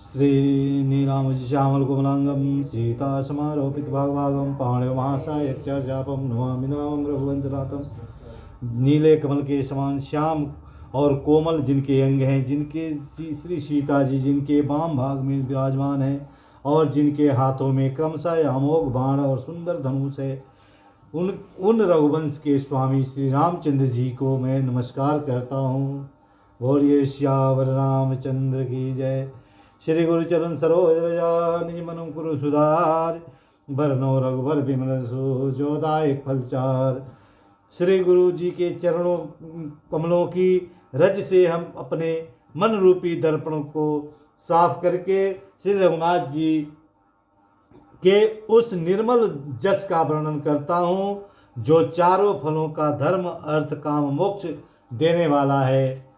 श्रीनीलाम्बुजश्यामल कोमलांगं सीता समारोपित भागभागं पाणिव महासाय चर्चापम नमामि नामं रघुवंशनाथम। नीले कमल के समान श्याम और कोमल जिनके अंग हैं, जिनके श्री सीता जी जिनके वाम भाग में विराजमान हैं और जिनके हाथों में क्रमशः अमोघ बाण और सुंदर धनुष है, उन रघुवंश के स्वामी श्री रामचंद्र जी को मैं नमस्कार करता हूँ। बोलिए श्यावर रामचंद्र की जय। श्री गुरुचरण सरोज रजा निज मनु कुरु सुधार, बरनो रघुबर बिमल जोदायक फलचार। श्री गुरु जी के चरणों कमलों की रज से हम अपने मन रूपी दर्पण को साफ करके श्री रघुनाथ जी के उस निर्मल जस का वर्णन करता हूँ, जो चारों फलों का धर्म अर्थ काम मोक्ष देने वाला है।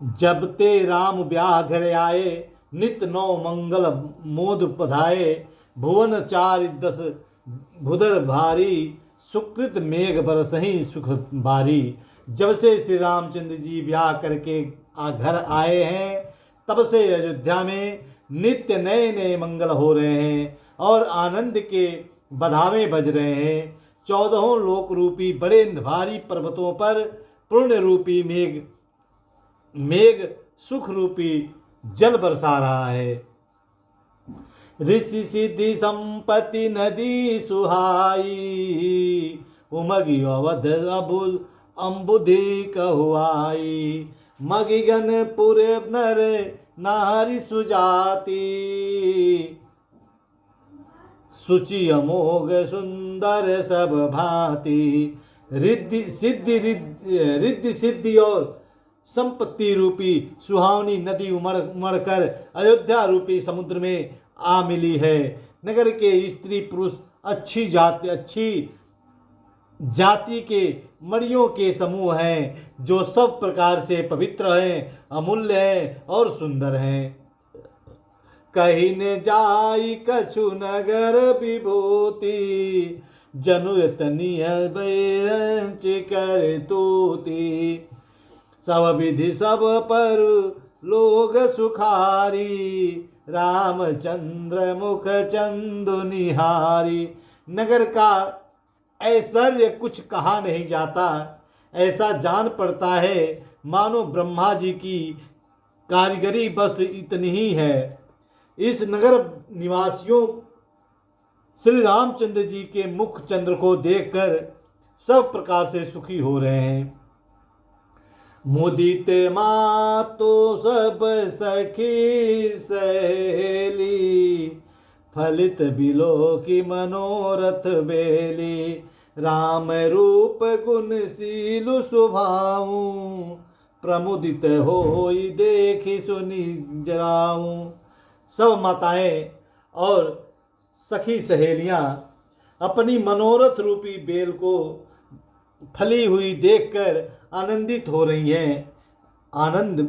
जब ते राम ब्याह घर आए, नित नौ मंगल मोद पधाए। भुवन चार दस भुदर भारी, सुकृत मेघ बरसहीं सुख बारी। जब से श्री रामचंद्र जी ब्याह करके घर आए हैं, तब से अयोध्या में नित्य नए नए मंगल हो रहे हैं और आनंद के बधावे बज रहे हैं। 14 लोक रूपी बड़े भारी पर्वतों पर पूर्ण रूपी मेघ सुख रूपी जल बरसा रहा है। ऋषि सिद्धि संपत्ति नदी सुहाई, उमगी अवध अबुल अम्बुधि कहुआई। मगिगन पुरे नर नारी सुजाति, सुचि अमोघ सुंदर सब भांति। रिद्धि सिद्धि और संपत्ति रूपी सुहावनी नदी उमड़ कर अयोध्या रूपी समुद्र में आ मिली है। नगर के स्त्री पुरुष अच्छी जाति के मणियों के समूह हैं, जो सब प्रकार से पवित्र हैं, अमूल्य हैं और सुंदर हैं। कहीं न जाई कछु नगर विभूति, जनुयतनिय बैरंच कर तूती। सब विधि सब पर लोग सुखारी, रामचंद्र मुख चंदु निहारी। नगर का ऐश्वर्य कुछ कहा नहीं जाता, ऐसा जान पड़ता है मानो ब्रह्मा जी की कारीगरी बस इतनी ही है। इस नगर निवासियों श्री रामचंद्र जी के मुख चंद्र को देखकर सब प्रकार से सुखी हो रहे हैं। मुदित मातो सब सखी सहेली, फलित बिलो की मनोरथ बेली। राम रूप गुण सीलु सुभाऊ, प्रमुदित होई देखी सुनि जराऊं। सब माताएं और सखी सहेलियां अपनी मनोरथ रूपी बेल को फली हुई देखकर आनंदित हो रही हैं, आनंद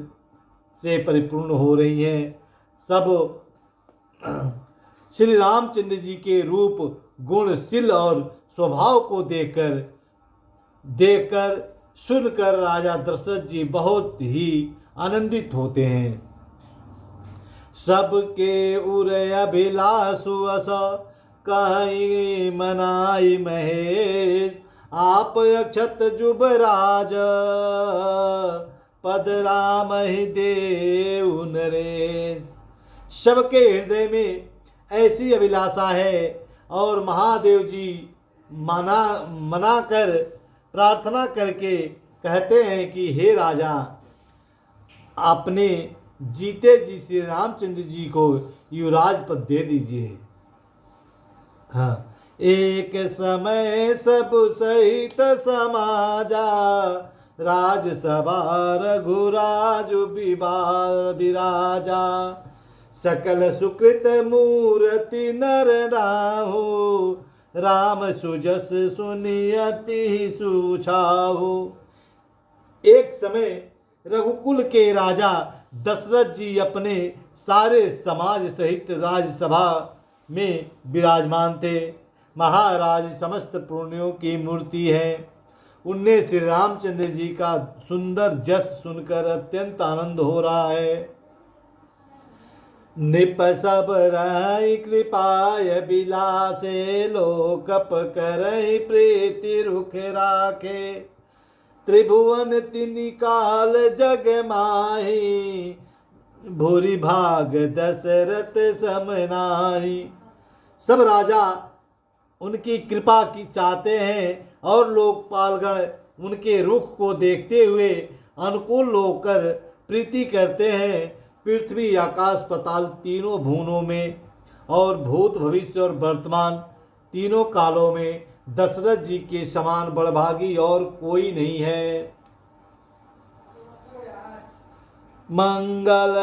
से परिपूर्ण हो रही हैं। सब श्री रामचंद्र जी के रूप गुण शील और स्वभाव को देखकर सुनकर राजा दशरथ जी बहुत ही आनंदित होते हैं। सबके उर अभिलाषु अस कहीं मनाई महेश। आप अक्षत जुबराज, पद राम ही देव नरेश। सबके हृदय में ऐसी अभिलाषा है और महादेव जी मना कर प्रार्थना करके कहते हैं कि हे राजा, आपने जीते जी श्री रामचंद्र जी को युवराज पद दे दीजिए। हाँ, एक समय सब सहित समाजा, राजसभा रघुराज विराजा। सकल सुकृत मूर्ति नर राहु, राम सुजस सुनियति सुछाहु। एक समय रघुकुल के राजा दशरथ जी अपने सारे समाज सहित राजसभा में विराजमान थे। महाराज समस्त पुण्यों की मूर्ति है। उन्हें श्री रामचंद्र जी का सुंदर जस सुनकर अत्यंत आनंद हो रहा है। नृप सब रहि कृपाय बिलासे, लोकप करहि प्रीति रुख राखे। त्रिभुवन तिनि काल जग माही, भूरि भाग दशरथ सम नाहि। सब राजा उनकी कृपा की चाहते हैं और लोकपालगण उनके रुख को देखते हुए अनुकूल होकर प्रीति करते हैं। पृथ्वी आकाश पाताल तीनों भुवनों में और भूत भविष्य और वर्तमान तीनों कालों में दशरथ जी के समान बड़भागी और कोई नहीं है। मंगल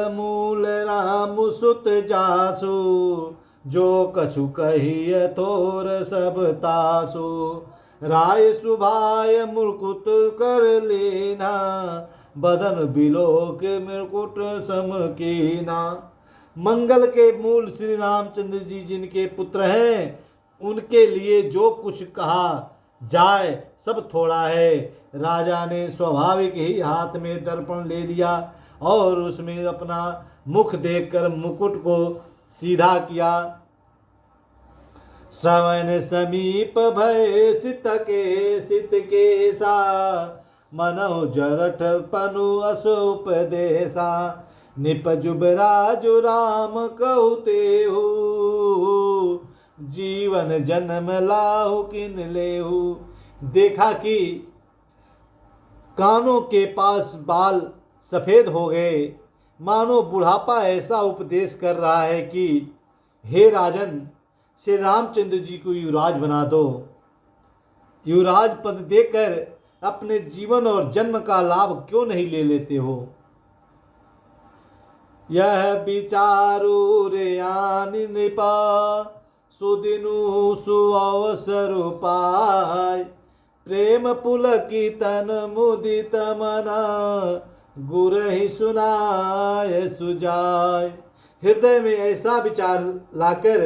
मूल राम सुत जासु, जो कछु कहिय थोर सब तासु। राय सुभाय मुकुट कर लेना, बदन बिलोक मुकुट सम कीना। मंगल के मूल श्री रामचंद्र जी जिनके पुत्र हैं, उनके लिए जो कुछ कहा जाए सब थोड़ा है। राजा ने स्वाभाविक ही हाथ में दर्पण ले लिया और उसमें अपना मुख देखकर मुकुट को सीधा किया। श्रवण समीप भय सित के सा, मनो जरठ पनु असुपदेशा। निपजुब राजु राम कहते हो, जीवन जन्म लाहु किन लेहु। देखा कि कानों के पास बाल सफेद हो गए, मानो बुढ़ापा ऐसा उपदेश कर रहा है कि हे राजन, श्री रामचंद्र जी को युवराज बना दो। युवराज पद देकर अपने जीवन और जन्म का लाभ क्यों नहीं ले लेते हो। यह विचारु रे आनि नृपा, सुदिनु सुअवसर पाय। प्रेम पुलकितन मुदित मना, गुरहि सुनाय सुजाय। हृदय में ऐसा विचार लाकर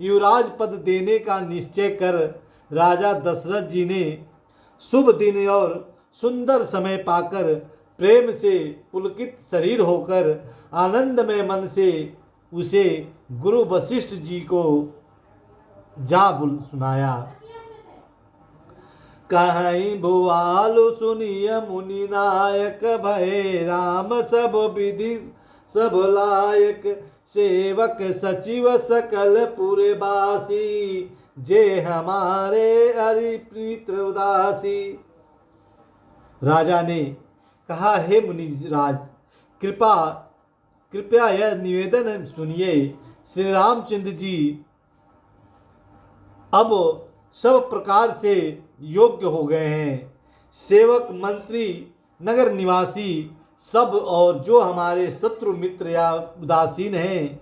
युवराज पद देने का निश्चय कर राजा दशरथ जी ने शुभ दिन और सुंदर समय पाकर प्रेम से पुलकित शरीर होकर आनंदमय मन से उसे गुरु वशिष्ठ जी को जा सुनाया। कहीं भुआलु सुनिय मुनि नायक, भय राम सब विधि सब लायक। सेवक सचिव सकल पुरवासी, जे हमारे हरिप्रीत उदासी। राजा ने कहा, हे मुनिराज, कृपया यह निवेदन सुनिए। श्री रामचंद्र जी अब सब प्रकार से योग्य हो गए हैं। सेवक, मंत्री, नगर निवासी सब और जो हमारे शत्रु मित्र या उदासीन हैं,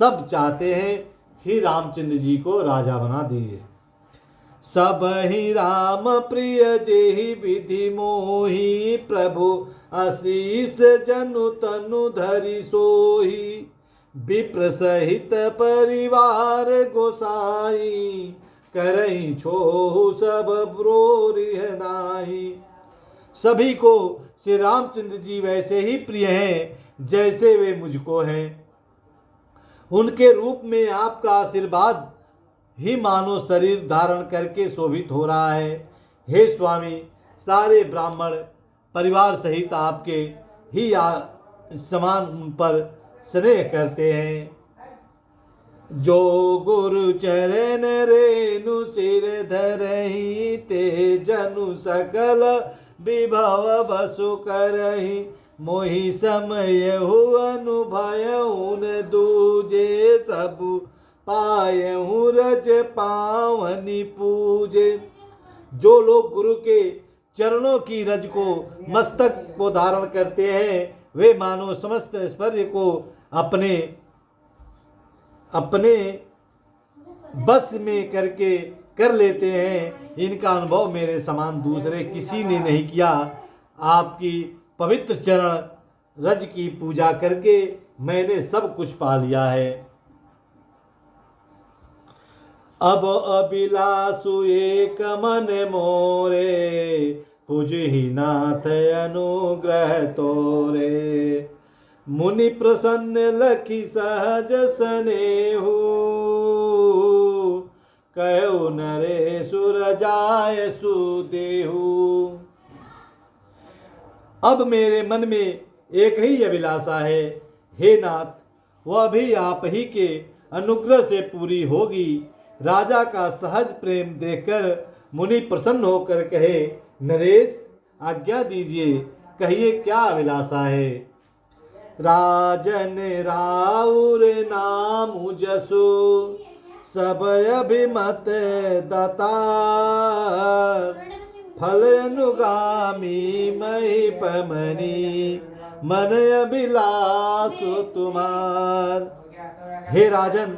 सब चाहते हैं श्री रामचंद्र जी को राजा बना दिए। सब ही राम प्रिय जेहि विधि मोहि, प्रभु आशीष जनु तनु धरि सोहि। विप्र सहित परिवार गोसाई, करहि छोहु सब ब्रोरिह नाही। सभी को श्री रामचंद्र जी वैसे ही प्रिय हैं जैसे वे मुझको हैं। उनके रूप में आपका आशीर्वाद ही मानो शरीर धारण करके शोभित हो रहा है। हे स्वामी, सारे ब्राह्मण परिवार सहित आपके ही समान उन पर स्नेह करते हैं। जो गुरु चरण रेणु सिर धरहि, ते जनु सकल विभव बसु करहि। मोहि समय अनुभव न दूजे, सब पायहु रज पावनि पूजे। जो लोग गुरु के चरणों की रज को मस्तक को धारण करते हैं, वे मानो समस्त ऐश्वर्य को अपने बस में करके कर लेते हैं। इनका अनुभव मेरे समान दूसरे किसी ने नहीं किया। आपकी पवित्र चरण रज की पूजा करके मैंने सब कुछ पा लिया है। अब अभिलाषु एक मन मोरे, पुजहि नाथ अनुग्रह तोरे। मुनि प्रसन्न लखी सहज स्नेहु, कहु नरेशुर जाय सुदेहु। अब मेरे मन में एक ही अभिलाषा है, हे नाथ, वह भी आप ही के अनुग्रह से पूरी होगी। राजा का सहज प्रेम देखकर मुनि प्रसन्न होकर कहे, नरेश आज्ञा दीजिए, कहिए क्या अभिलाषा है। राजन राउर नाम जसु, सब अभिमत दातार। फल अनुगामी मही पमनी, मन अभिलाषु तुम्हार। हे राजन,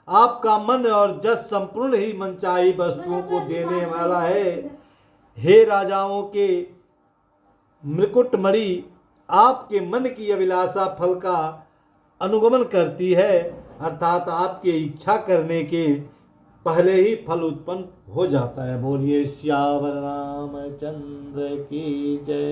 आपका मन और जस संपूर्ण ही मनचाही वस्तुओं को देने वाला है। हे राजाओं के मृकुटमणि, आपके मन की अभिलाषा फल का अनुगमन करती है, अर्थात आपके इच्छा करने के पहले ही फल उत्पन्न हो जाता है। बोलिए श्यावर रामचंद्र की जय।